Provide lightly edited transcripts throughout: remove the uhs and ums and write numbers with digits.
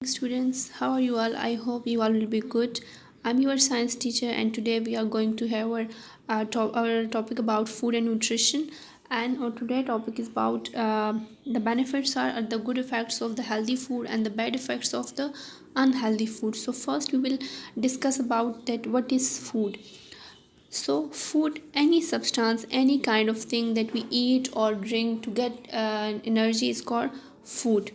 Students, how are you all? I hope you all will be good. I'm your science teacher, and today we are going to have our topic about food and nutrition. And our today topic is about the benefits are the good effects of the healthy food and the bad effects of the unhealthy food. So first we will discuss about that what is food. So food, any substance, any kind of thing that we eat or drink to get energy is called food.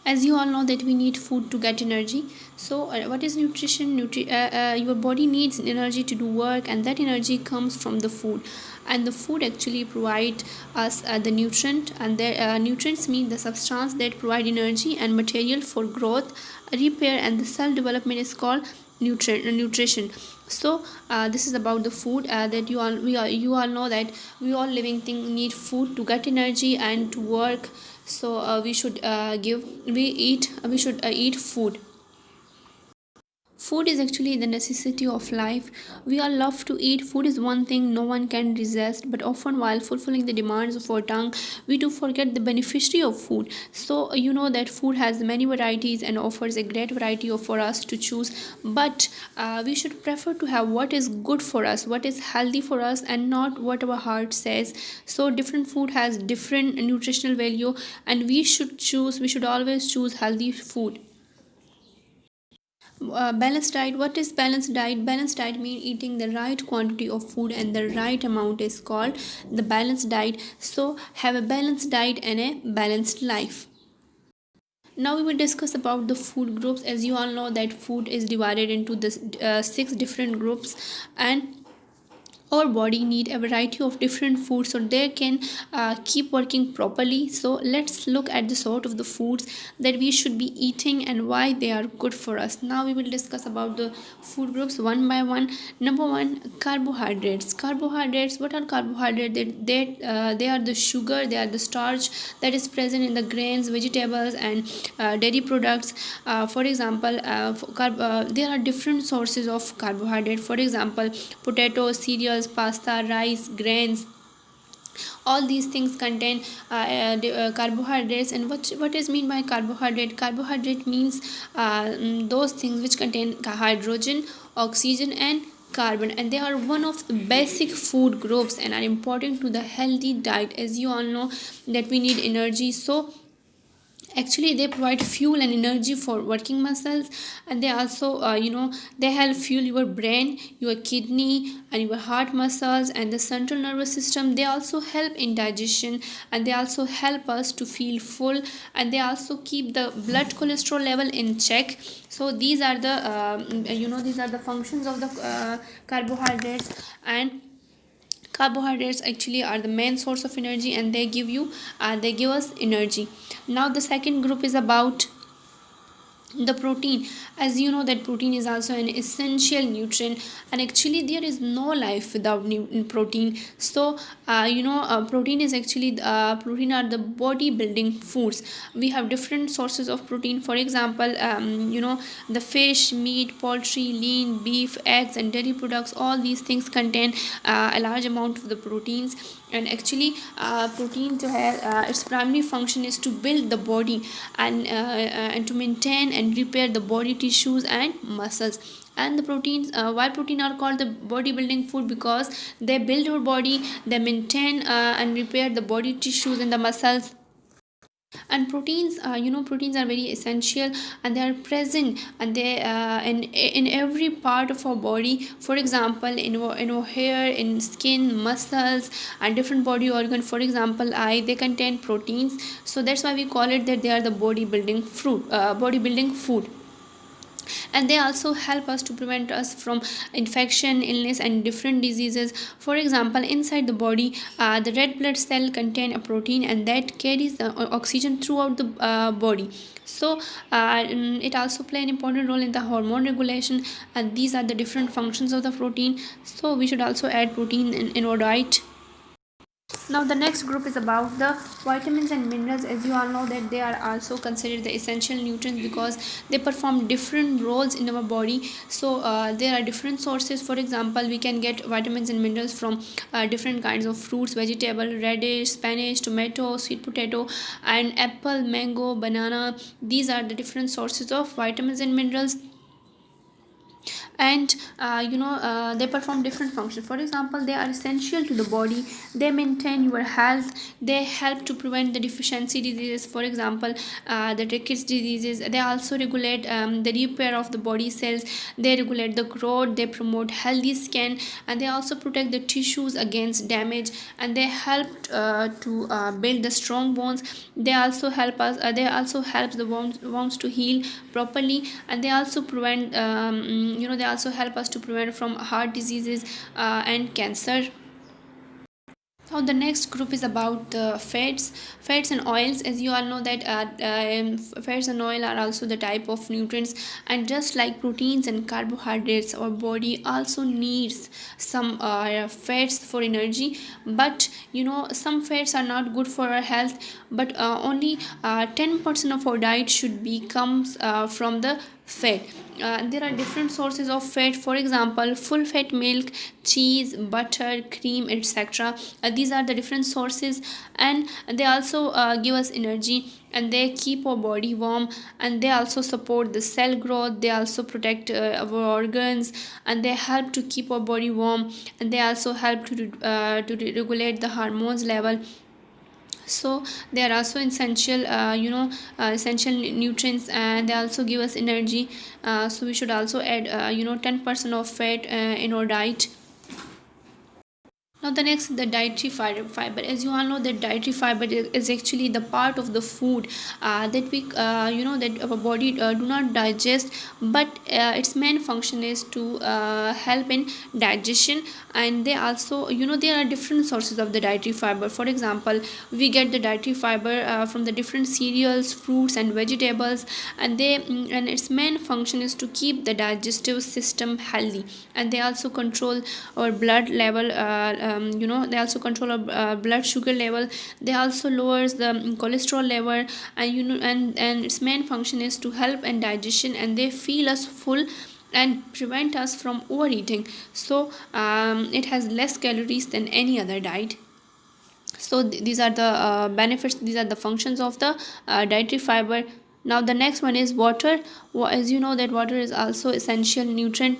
As you all know that we need food to get energy. So what is nutrition? Your body needs energy to do work, and that energy comes from the food, and the food actually provide us the nutrient, and the nutrients mean the substance that provide energy and material for growth, repair, and the cell development is called nutrition. So this is about the food that you all know that we all living thing need food to get energy and to work. So we should eat food. Food is actually the necessity of life. We all love to eat. Food is one thing no one can resist, but often while fulfilling the demands of our tongue, we do forget the beneficiary of food. So you know that food has many varieties and offers a great variety of for us to choose. But we should prefer to have what is good for us, what is healthy for us, and not what our heart says. So different food has different nutritional value, and we should always choose healthy food. Balanced diet. What is balanced diet? Balanced diet means eating the right quantity of food and the right amount is called the balanced diet. So have a balanced diet and a balanced life. Now we will discuss about the food groups. As you all know that food is divided into the six different groups, and our body need a variety of different foods so they can keep working properly. So let's look at the sort of the foods that we should be eating and why they are good for us. Now we will discuss about the food groups one by one. Number one, carbohydrates. Carbohydrates, what are carbohydrates? They are the sugar, they are the starch that is present in the grains, vegetables, and dairy products. For example, there are different sources of carbohydrate. For example, potatoes, cereals, pasta, rice, grains, all these things contain carbohydrates. And what is mean by carbohydrate? Carbohydrate means those things which contain hydrogen, oxygen, and carbon, and they are one of the basic food groups and are important to the healthy diet. As you all know that we need energy, so actually they provide fuel and energy for working muscles, and they also they help fuel your brain, your kidney, and your heart muscles and the central nervous system. They also help in digestion, and they also help us to feel full, and they also keep the blood cholesterol level in check. So these are the these are the functions of the carbohydrates. And carbohydrates actually are the main source of energy, and they give us energy. Now the second group is about the protein. As you know that protein is also an essential nutrient, and actually there is no life without protein. So protein is actually protein are the body building foods. We have different sources of protein. For example, the fish, meat, poultry, lean beef, eggs, and dairy products, all these things contain a large amount of the proteins. And actually protein to have its primary function is to build the body, and to maintain and repair the body tissues and muscles. And the proteins, why protein are called the bodybuilding food? Because they build our body, they maintain and repair the body tissues and the muscles. And proteins, proteins are very essential, and they are present, and they in every part of our body. For example, in our hair, in skin, muscles, and different body organ. For example, eye, they contain proteins. So that's why we call it that they are the bodybuilding food. And they also help us to prevent us from infection, illness, and different diseases. For example, inside the body, the red blood cell contain a protein, and that carries the oxygen throughout the body. So it also play an important role in the hormone regulation, and these are the different functions of the protein. So we should also add protein in our diet. Now the next group is about the vitamins and minerals. As you all know that they are also considered the essential nutrients because they perform different roles in our body. So there are different sources. For example, we can get vitamins and minerals from different kinds of fruits, vegetable, radish, spinach, tomato, sweet potato, and apple, mango, banana. These are the different sources of vitamins and minerals. And they perform different functions. For example, they are essential to the body. They maintain your health. They help to prevent the deficiency diseases. For example, the rickets diseases. They also regulate the repair of the body cells. They regulate the growth. They promote healthy skin, and they also protect the tissues against damage, and they help to build the strong bones. They also help the wounds to heal properly, and they also prevent they also help us to prevent from heart diseases and cancer. Now the next group is about the fats and oils. As you all know that fats and oil are also the type of nutrients, and just like proteins and carbohydrates, our body also needs some fats for energy. But some fats are not good for our health. But only 10% of our diet should be comes from the fat. There are different sources of fat. For example, full fat milk, cheese, butter, cream, etc. These are the different sources, and they also give us energy, and they keep our body warm, and they also support the cell growth. They also protect our organs, and they help to keep our body warm, and they also help to regulate the hormones level. So they are also essential essential nutrients, and they also give us energy. So we should also add 10% of fat in our diet. Now the next, the dietary fiber. As you all know that dietary fiber is actually the part of the food that we that our body do not digest, but its main function is to help in digestion. And they also, there are different sources of the dietary fiber. For example, we get the dietary fiber from the different cereals, fruits, and vegetables. And and its main function is to keep the digestive system healthy, and they also control our blood level. They also control our blood sugar level. They also lowers the cholesterol level. And and its main function is to help in digestion, and they feel us full and prevent us from overeating. So it has less calories than any other diet. So these are the benefits, these are the functions of the dietary fiber. Now the next one is water. As you know that water is also essential nutrient,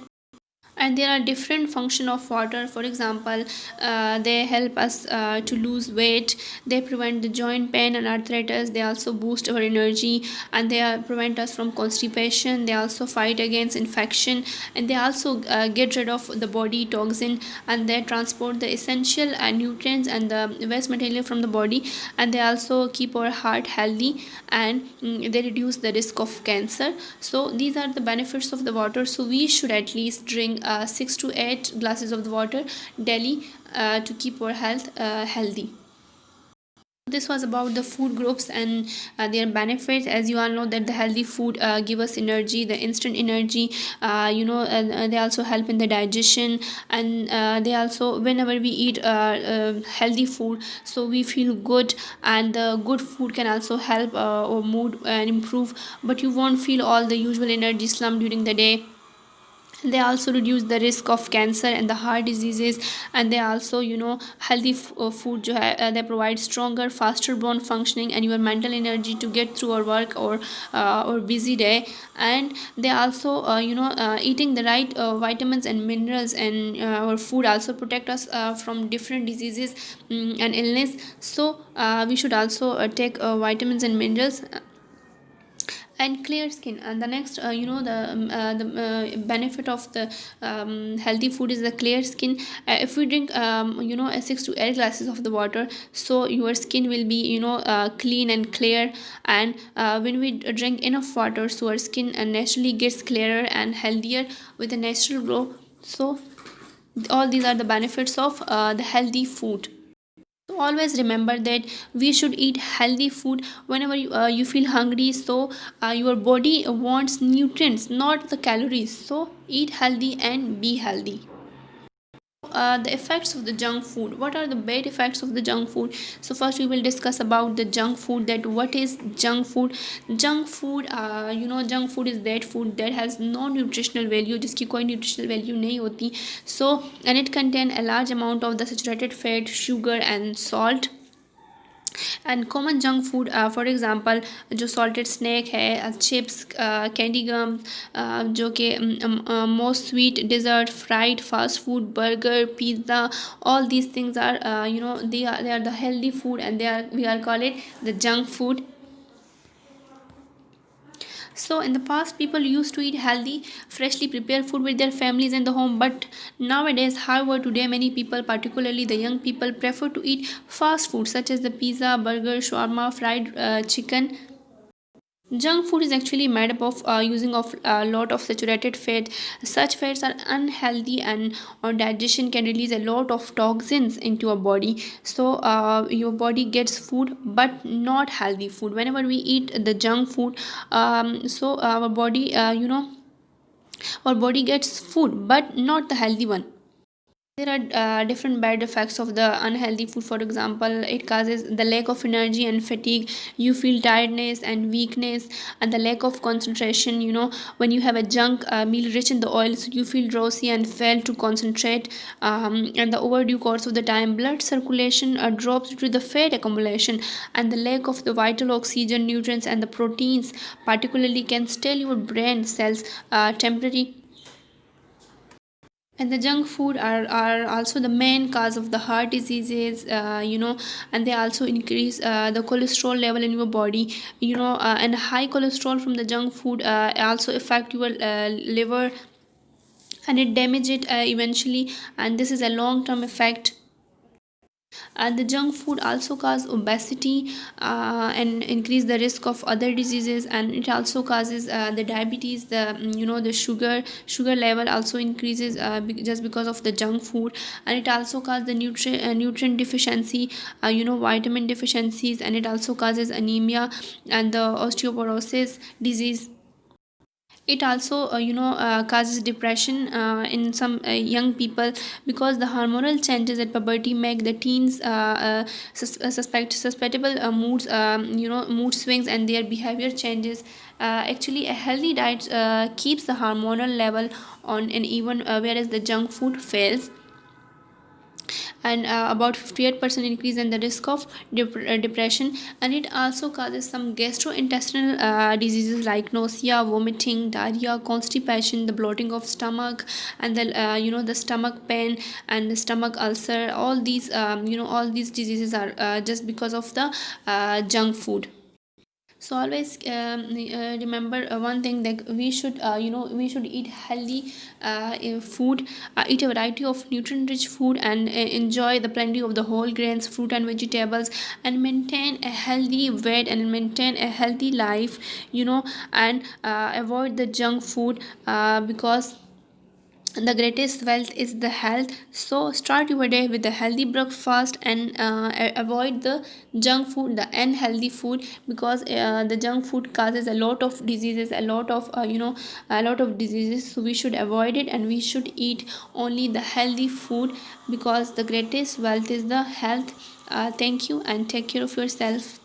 and there are different function of water. For example, they help us to lose weight. They prevent the joint pain and arthritis. They also boost our energy, and they prevent us from constipation. They also fight against infection, and they also get rid of the body toxin, and they transport the essential nutrients and the waste material from the body. And they also keep our heart healthy, and they reduce the risk of cancer. So these are the benefits of the water. So we should at least drink 6 to 8 glasses of the water daily to keep our health healthy. This was about the food groups and their benefits. As you all know that the healthy food give us energy, the instant energy. They also help in the digestion, and they also, whenever we eat healthy food, so we feel good. And the good food can also help our mood and improve, but you won't feel all the usual energy slump during the day. They also reduce the risk of cancer and the heart diseases. And they also, healthy food they provide stronger, faster bone functioning and your mental energy to get through our work or busy day. And they also eating the right vitamins and minerals and our food also protect us from different diseases and illness. So we should also take vitamins and minerals and clear skin. And the next, the benefit of the healthy food is the clear skin. If we drink 6 to 8 glasses of the water, so your skin will be clean and clear. And when we drink enough water, so our skin naturally gets clearer and healthier with a natural glow. So all these are the benefits of the healthy food. So always remember that we should eat healthy food whenever you feel hungry. So your body wants nutrients, not the calories. So eat healthy and be healthy. the effects of the junk food. What are the bad effects of the junk food? So first we will discuss about the junk food, that what is junk food. Junk food, junk food is that food that has no nutritional value, जिसकी कोई nutritional value नहीं होती. So and it contain a large amount of the saturated fat, sugar and salt. And common junk food for example जो salted snack है, chips, candy gum, जो कि most sweet dessert, fried fast food, burger, pizza, all these things are they are the healthy food, and we are call it the junk food. So in the past, people used to eat healthy, freshly prepared food with their families in the home. But nowadays, however, today many people, particularly the young people, prefer to eat fast food such as the pizza, burger, shawarma, fried chicken. Junk food is actually made up of using of a lot of saturated fat. Such fats are unhealthy, and on digestion can release a lot of toxins into our body. So your body gets food, but not healthy food. Whenever we eat the junk food, so our body gets food, but not the healthy one. There are different bad effects of the unhealthy food. For example, it causes the lack of energy and fatigue. You feel tiredness and weakness, and the lack of concentration. When you have a junk meal rich in the oil, so you feel drowsy and fail to concentrate. And the overdue course of the time, blood circulation drops due to the fat accumulation, and the lack of the vital oxygen, nutrients, and the proteins, particularly, can stall your brain cells temporary. And the junk food are also the main cause of the heart diseases, and they also increase the cholesterol level in your body, and high cholesterol from the junk food also affect your liver, and it damage it eventually, and this is a long term effect. And the junk food also cause obesity and increase the risk of other diseases, and it also causes the diabetes, the sugar level also increases just because of the junk food. And it also causes the nutrient deficiency, vitamin deficiencies, and it also causes anemia and the osteoporosis disease. It also causes depression in some young people, because the hormonal changes at puberty make the teens susceptible moods, mood swings, and their behavior changes. Actually, a healthy diet keeps the hormonal level on an even, whereas the junk food fails. And about 58% increase in the risk of depression. And it also causes some gastrointestinal diseases like nausea, vomiting, diarrhea, constipation, the bloating of stomach, and the stomach pain and the stomach ulcer. All these diseases are just because of the junk food. So always remember one thing, that we should eat healthy food, eat a variety of nutrient rich food, and enjoy the plenty of the whole grains, fruit and vegetables, and maintain a healthy weight and maintain a healthy life, and avoid the junk food, because the greatest wealth is the health. So start your day with a healthy breakfast, and avoid the junk food, the unhealthy food, because the junk food causes a lot of diseases, a lot of diseases. So we should avoid it, and we should eat only the healthy food, because the greatest wealth is the health. Thank you, and take care of yourself.